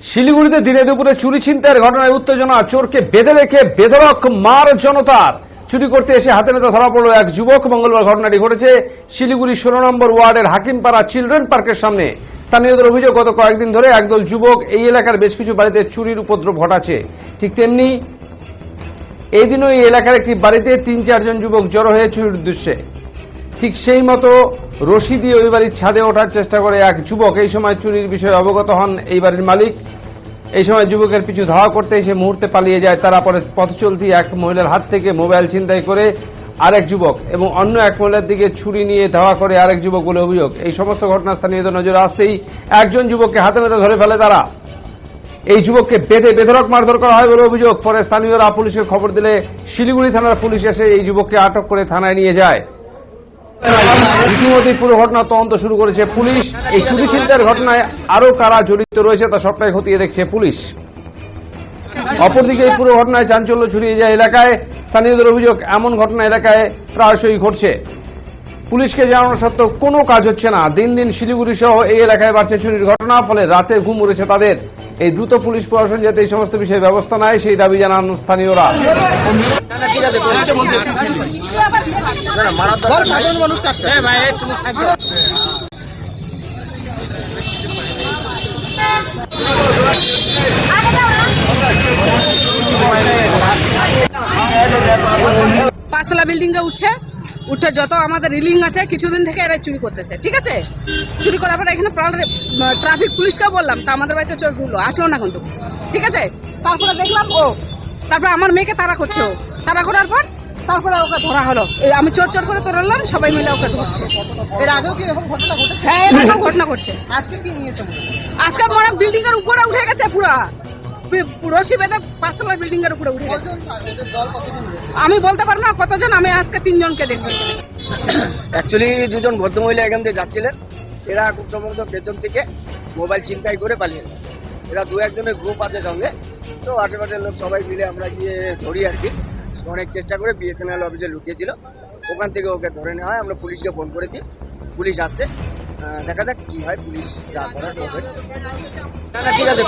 শিলিগুড়িতে দিনে দুপুরে চুরি ছিনতাইয়ের ঘটনায় উত্তেজনা, চোরকে বেঁধে রেখে বেধড়ক মার জনতার। চুরি করতে এসে হাতে নাতে ধরা পড়ল এক যুবক। মঙ্গলবার ঘটনাটি ঘটেছে শিলিগুড়ি 16 নম্বর ওয়ার্ডের হাকিমপাড়া চিলড্রেন পার্কের সামনে। স্থানীয়দের অভিযোগ, গত কয়েকদিন ধরে একদল যুবক এই এলাকার বেশ কিছু বাড়িতে চুরির উপদ্রব ঘটাচ্ছে। ঠিক তেমনি এই দিনও এই এলাকার একটি বাড়িতে 3-4 জন যুবক জড়ো হয়ে চুরির উদ্দেশ্যে ঠিক সেই মতো রশি দিয়ে ওই বাড়ির ছাদে ওঠার চেষ্টা করে এক যুবক। এই সময় চুরির বিষয়ে অবগত হন এই বাড়ির মালিক। এই সময় যুবকের পিছু ধাওয়া করতে এসে মুহূর্তে পালিয়ে যায় তারা। পরে পথ চলতি এক মহিলার হাত থেকে মোবাইল ছিনতাই করে আরেক যুবক এবং অন্য এক মহিলার দিকে ছুরি নিয়ে ধাওয়া করে আরেক যুবক বলে অভিযোগ। এই সমস্ত ঘটনা স্থানীয়দের নজরে আসতেই একজন যুবককে হাতে নাতে ধরে ফেলে তারা। এই যুবককে বেঁধে বেধড়ক মারধর করা হয় বলে অভিযোগ। পরে স্থানীয়রা পুলিশকে খবর দিলে শিলিগুড়ি থানার পুলিশ এসে এই যুবককে আটক করে থানায় নিয়ে যায়। ইতিমধ্যে পুরো ঘটনা তদন্ত শুরু করেছে পুলিশ। এই চুরি ছিনতাইয়ের ঘটনায় আরো কারা জড়িত রয়েছে তা সবটাই খতিয়ে দেখছে পুলিশ। অপরদিকে এই পুরো ঘটনায় চাঞ্চল্য ছড়িয়ে যায় এলাকায়। স্থানীয়দের অভিযোগ, এমন ঘটনা এলাকায় প্রায়শই ঘটছে। পুলিশকে জানানো সত্ত্বেও কোনো কাজ হচ্ছে না। দিন দিন শিলিগুড়ি সহ এই এলাকায় বাড়ছে চুরির ঘটনা, ফলে রাতে ঘুম উড়েছে তাদের। এই দ্রুত পুলিশ প্রশাসন যাতে এই সমস্ত বিষয়ে ব্যবস্থা নেয় সেই দাবি জানান স্থানীয়রা। পাঁচতলা বিল্ডিং এ উঠে যত আমাদের রিলিং আছে কিছুদিন থেকে এরা চুরি করতেছে। ঠিক আছে, চুরি করার পরে এখানে ট্রাফিক পুলিশকে বললাম, তা আমাদের বাড়িতে চোর ঢুকলো, আসলো না কিন্তু। ঠিক আছে, তারপরে দেখলাম তারপরে আমার মেয়েকে তাড়া করছে। তাড়া করার পর তারপরে ওকে ধরা হলো। আমি চোর চোর করে তোরলাম, সবাই মিলে ওকে ধরছে। এর আগেও কি এরকম ঘটনা ঘটেছে? হ্যাঁ, এরকম ঘটনা ঘটছে। আজকে কি নিয়েছে? আজকে মানে বিল্ডিং এর উপরে উঠে গেছে, পুরা রশি বেঁধে 5তলার বিল্ডিং এর উপরে উঠে গেছে। আমি বলতে পারবো না কতজন, আমি আজকে 3 জনকে দেখছি। অ্যাকচুয়ালি দুজন ভদ্রমহিলা এখান থেকে যাচ্ছিলেন। এরা খুব সম্ভবত পেছন থেকে মোবাইল ছিনতাই করে পালিয়ে যায়। এরা 2-1 জনের গ্রুপ আছে সঙ্গে, তো আশেপাশের লোক সবাই মিলে আমরা গিয়ে ধরি আর কি। অনেক চেষ্টা করে বিএসএনএল অফিসে লুকিয়েছিল, ওখান থেকে ওকে ধরে নেওয়া হয়। আমরা পুলিশকে ফোন করেছি, পুলিশ আসছে। দেখা যাক কি হয়, পুলিশ যা করার করবে। ঠিক আছে।